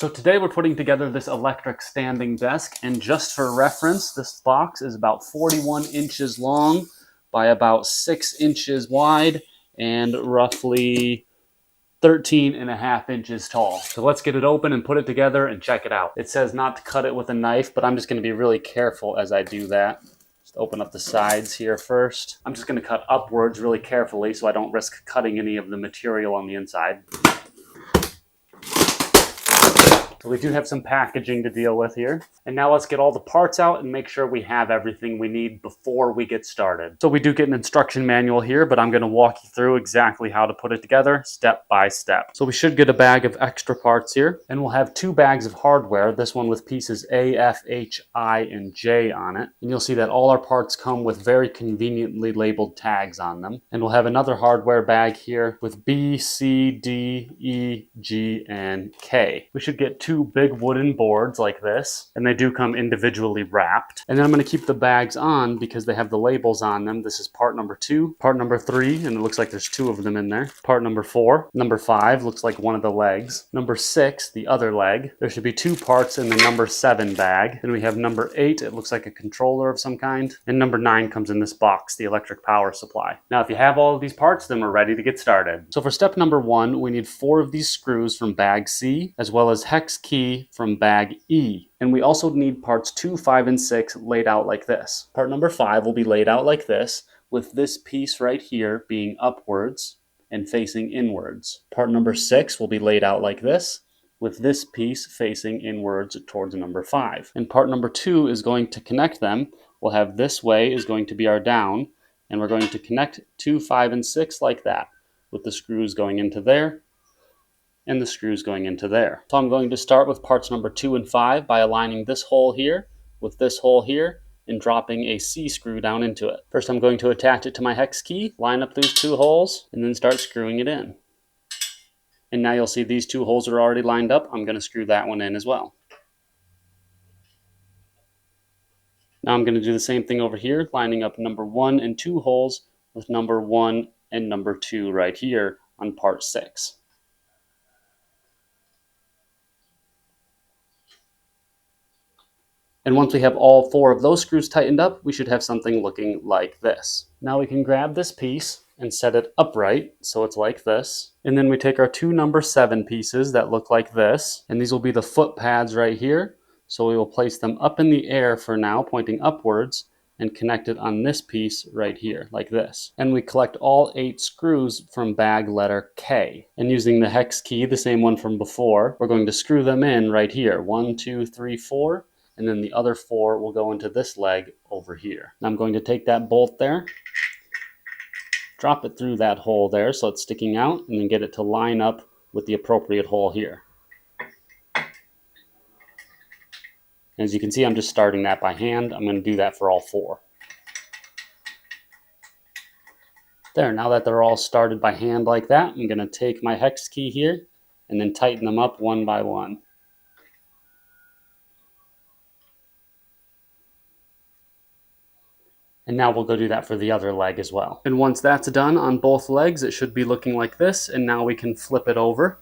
So today we're putting together this electric standing desk, and just for reference, this box is about 41 inches long by about 6 inches wide and roughly 13.5 inches tall. So let's get it open and put it together and check it out. It says not to cut it with a knife, but I'm just going to be really careful as I do that. Just open up the sides here first. I'm just going to cut upwards really carefully so I don't risk cutting any of the material on the inside. So we do have some packaging to deal with here. And now let's get all the parts out and make sure we have everything we need before we get started. So we do get an instruction manual here, but I'm going to walk you through exactly how to put it together step by step. So we should get a bag of extra parts here, and we'll have 2 bags of hardware, this one with pieces A, F, H, I, and J on it. And you'll see that all our parts come with very conveniently labeled tags on them. And we'll have another hardware bag here with B, C, D, E, G, and K. We should get 2 big wooden boards like this, and they do come individually wrapped. And then I'm going to keep the bags on because they have the labels on them. This is part number 2, part number 3, and it looks like there's 2 of them in there. Part number 4, number 5 looks like one of the legs. Number 6, the other leg. There should be 2 parts in the number 7 bag. Then we have number 8, it looks like a controller of some kind. And number 9 comes in this box, the electric power supply. Now if you have all of these parts, then we're ready to get started. So for step number 1, we need 4 of these screws from bag C, as well as Hex Key from bag E. And we also need parts 2, 5, and 6 laid out like this. Part number 5 will be laid out like this, with this piece right here being upwards and facing inwards. Part number 6 will be laid out like this, with this piece facing inwards towards number 5. And part number 2 is going to connect them. We'll have this way is going to be our down, and we're going to connect 2, 5, and 6 like that, with the screws going into there and the screws going into there. So I'm going to start with parts number 2 and 5 by aligning this hole here with this hole here and dropping a C screw down into it. First I'm going to attach it to my hex key, line up those 2 holes, and then start screwing it in. And now you'll see these 2 holes are already lined up. I'm going to screw that one in as well. Now I'm going to do the same thing over here, lining up number 1 and 2 holes with number 1 and number 2 right here on part 6. And once we have all 4 of those screws tightened up, we should have something looking like this. Now we can grab this piece and set it upright, so it's like this. And then we take our 2 number 7 pieces that look like this, and these will be the foot pads right here. So we will place them up in the air for now, pointing upwards, and connect it on this piece right here, like this. And we collect all 8 screws from bag letter K. And using the hex key, the same one from before, we're going to screw them in right here. 1, 2, 3, 4. And then the other 4 will go into this leg over here. Now I'm going to take that bolt there, drop it through that hole there so it's sticking out, and then get it to line up with the appropriate hole here. As you can see, I'm just starting that by hand. I'm going to do that for all 4. There, now that they're all started by hand like that, I'm going to take my hex key here and then tighten them up one by one. And now we'll go do that for the other leg as well. And once that's done on both legs, it should be looking like this. And now we can flip it over.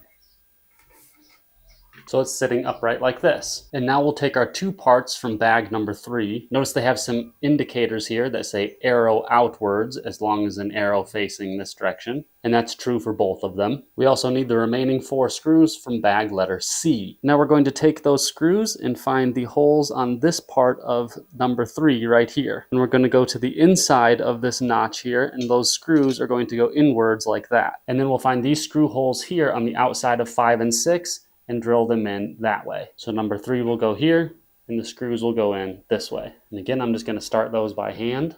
So it's sitting upright like this. And now we'll take our 2 parts from bag number 3. Notice they have some indicators here that say arrow outwards as long as an arrow facing this direction. And that's true for both of them. We also need the remaining 4 screws from bag letter C. Now we're going to take those screws and find the holes on this part of number 3 right here. And we're going to go to the inside of this notch here, and those screws are going to go inwards like that. And then we'll find these screw holes here on the outside of 5 and 6 and drill them in that way. So number 3 will go here, and the screws will go in this way. And again, I'm just going to start those by hand,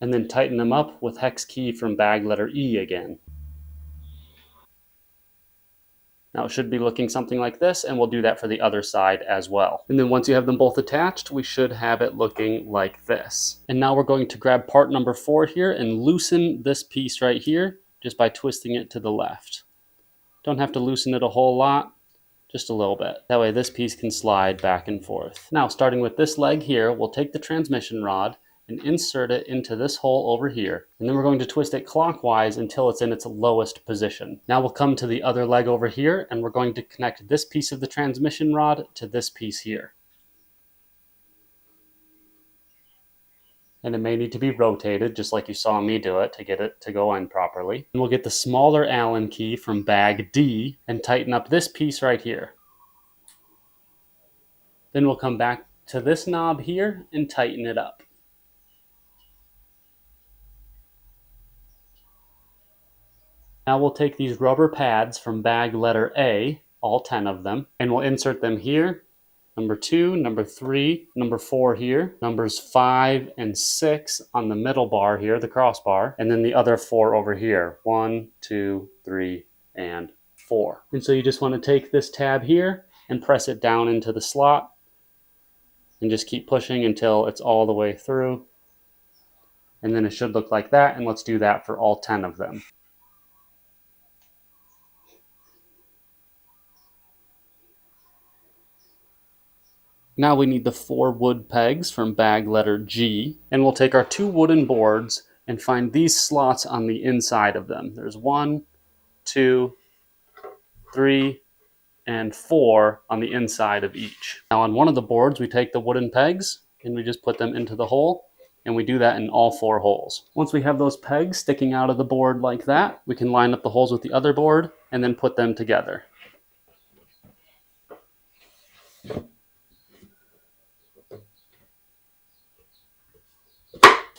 and then tighten them up with hex key from bag letter E again. Now it should be looking something like this, and we'll do that for the other side as well. And then once you have them both attached, we should have it looking like this. And now we're going to grab part number 4 here and loosen this piece right here just by twisting it to the left. Don't have to loosen it a whole lot, just a little bit. That way this piece can slide back and forth. Now starting with this leg here, we'll take the transmission rod and insert it into this hole over here. And then we're going to twist it clockwise until it's in its lowest position. Now we'll come to the other leg over here, and we're going to connect this piece of the transmission rod to this piece here. And it may need to be rotated, just like you saw me do it, to get it to go in properly. And we'll get the smaller Allen key from bag D and tighten up this piece right here. Then we'll come back to this knob here and tighten it up. Now we'll take these rubber pads from bag letter A, all 10 of them, and we'll insert them here. Number 2, number 3, number 4 here, numbers 5 and 6 on the middle bar here, the crossbar, and then the other 4 over here, 1, 2, 3, and 4. And so you just want to take this tab here and press it down into the slot and just keep pushing until it's all the way through. And then it should look like that, and let's do that for all 10 of them. Now we need the 4 wood pegs from bag letter G, and we'll take our 2 wooden boards and find these slots on the inside of them. There's 1, 2, 3, and 4 on the inside of each. Now on one of the boards, we take the wooden pegs and we just put them into the hole, and we do that in all 4 holes. Once we have those pegs sticking out of the board like that, we can line up the holes with the other board and then put them together.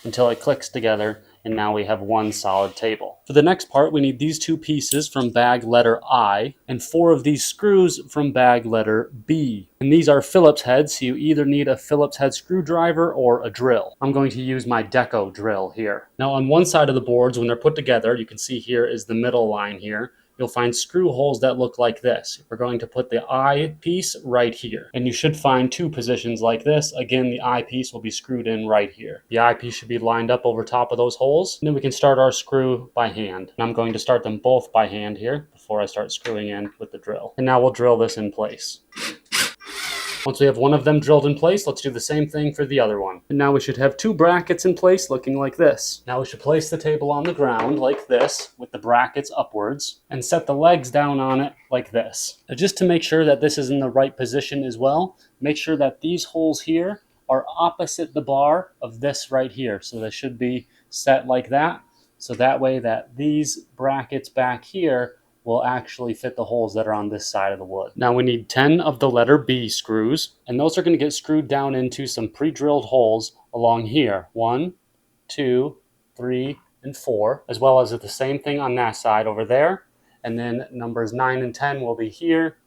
Until it clicks together, and now we have one solid table. For the next part, we need these 2 pieces from bag letter I and 4 of these screws from bag letter B. And these are Phillips heads, so you either need a Phillips head screwdriver or a drill. I'm going to use my Deco drill here. Now on one side of the boards, when they're put together, you can see here is the middle line here. You'll find screw holes that look like this. We're going to put the eye piece right here. And you should find 2 positions like this. Again, the eye piece will be screwed in right here. The eye piece should be lined up over top of those holes. And then we can start our screw by hand. And I'm going to start them both by hand here before I start screwing in with the drill. And now we'll drill this in place. Once we have one of them drilled in place, let's do the same thing for the other one. And now we should have 2 brackets in place looking like this. Now we should place the table on the ground like this with the brackets upwards and set the legs down on it like this. Now just to make sure that this is in the right position as well, make sure that these holes here are opposite the bar of this right here. So they should be set like that. So that way that these brackets back here will actually fit the holes that are on this side of the wood. Now we need 10 of the letter B screws, and those are going to get screwed down into some pre-drilled holes along here. 1, 2, 3, and 4, as well as the same thing on that side over there. And then numbers 9 and 10 will be here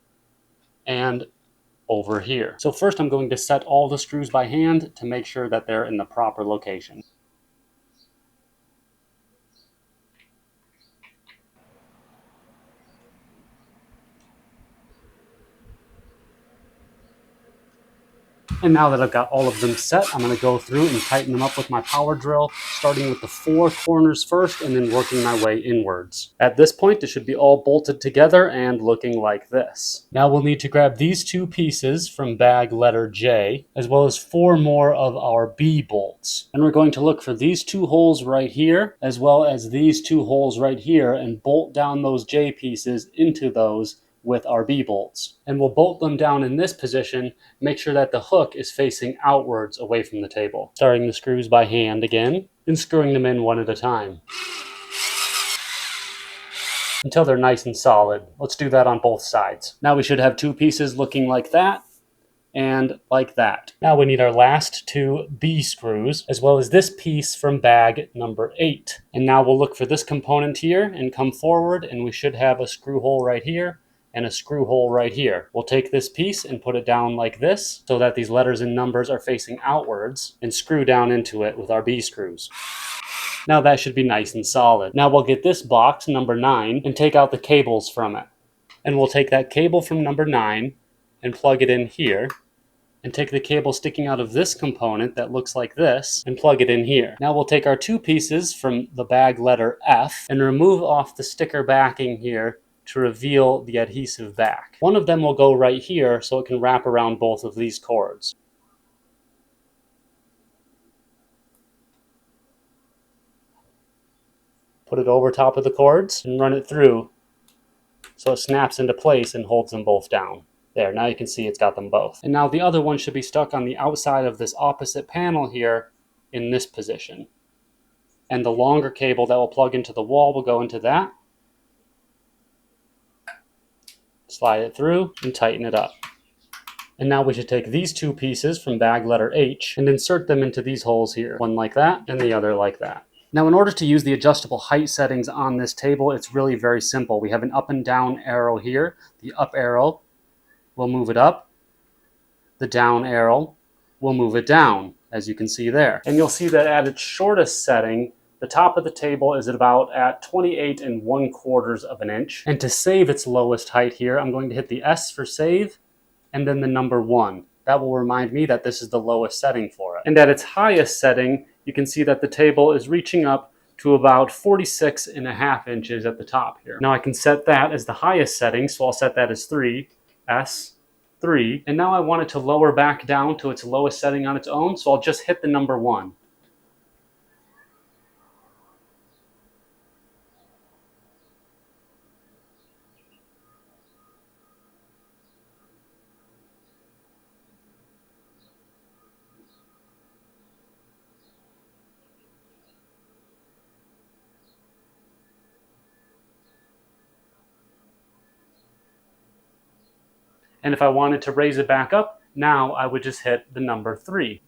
and over here. So first I'm going to set all the screws by hand to make sure that they're in the proper location. And now that I've got all of them set, I'm going to go through and tighten them up with my power drill, starting with the 4 corners first and then working my way inwards. At this point, it should be all bolted together and looking like this. Now we'll need to grab these 2 pieces from bag letter J, as well as 4 more of our B bolts. And we're going to look for these 2 holes right here, as well as these 2 holes right here, and bolt down those J pieces into those with our B bolts. And we'll bolt them down in this position, make sure that the hook is facing outwards away from the table. Starting the screws by hand again, and screwing them in one at a time until they're nice and solid. Let's do that on both sides. Now we should have 2 pieces looking like that and like that. Now we need our last 2 B screws, as well as this piece from bag number 8. And now we'll look for this component here and come forward, and we should have a screw hole right here and a screw hole right here. We'll take this piece and put it down like this so that these letters and numbers are facing outwards, and screw down into it with our B screws. Now that should be nice and solid. Now we'll get this box, number 9, and take out the cables from it. And we'll take that cable from number 9 and plug it in here, and take the cable sticking out of this component that looks like this and plug it in here. Now we'll take our 2 pieces from the bag letter F and remove off the sticker backing here to reveal the adhesive back. One of them will go right here so it can wrap around both of these cords. Put it over top of the cords and run it through so it snaps into place and holds them both down. There, now you can see it's got them both. And now the other one should be stuck on the outside of this opposite panel here in this position. And the longer cable that will plug into the wall will go into that. Slide it through and tighten it up. And now we should take these two pieces from bag letter H and insert them into these holes here. One like that and the other like that. Now in order to use the adjustable height settings on this table, it's really very simple. We have an up and down arrow here. The up arrow will move it up. The down arrow will move it down, as you can see there. And you'll see that at its shortest setting, the top of the table is about at 28 1/4 of an inch. And to save its lowest height here, I'm going to hit the S for save and then the number 1. That will remind me that this is the lowest setting for it. And at its highest setting, you can see that the table is reaching up to about 46 1/2 inches at the top here. Now I can set that as the highest setting, so I'll set that as 3, S, 3. And now I want it to lower back down to its lowest setting on its own, so I'll just hit the number 1. And if I wanted to raise it back up, now I would just hit the number 3.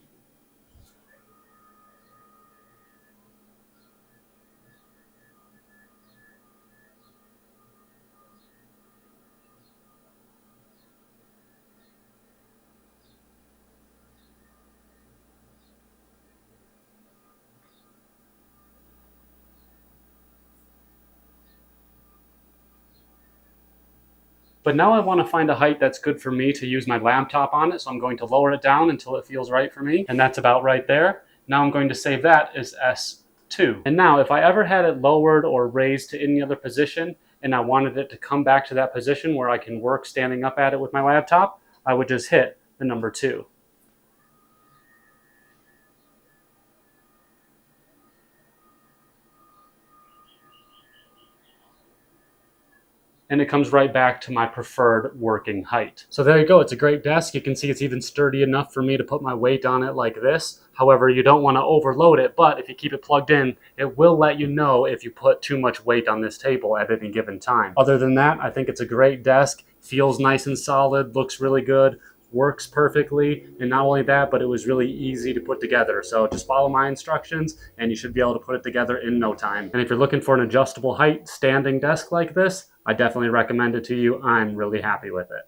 But now I want to find a height that's good for me to use my laptop on it, so I'm going to lower it down until it feels right for me, and that's about right there. Now I'm going to save that as S2. And now if I ever had it lowered or raised to any other position, and I wanted it to come back to that position where I can work standing up at it with my laptop, I would just hit the number 2. And it comes right back to my preferred working height. So there you go, it's a great desk. You can see it's even sturdy enough for me to put my weight on it like this. However, you don't want to overload it, but if you keep it plugged in, it will let you know if you put too much weight on this table at any given time. Other than that, I think it's a great desk. Feels nice and solid, looks really good, works perfectly, and not only that, but it was really easy to put together. So just follow my instructions and you should be able to put it together in no time. And if you're looking for an adjustable height standing desk like this, I definitely recommend it to you. I'm really happy with it.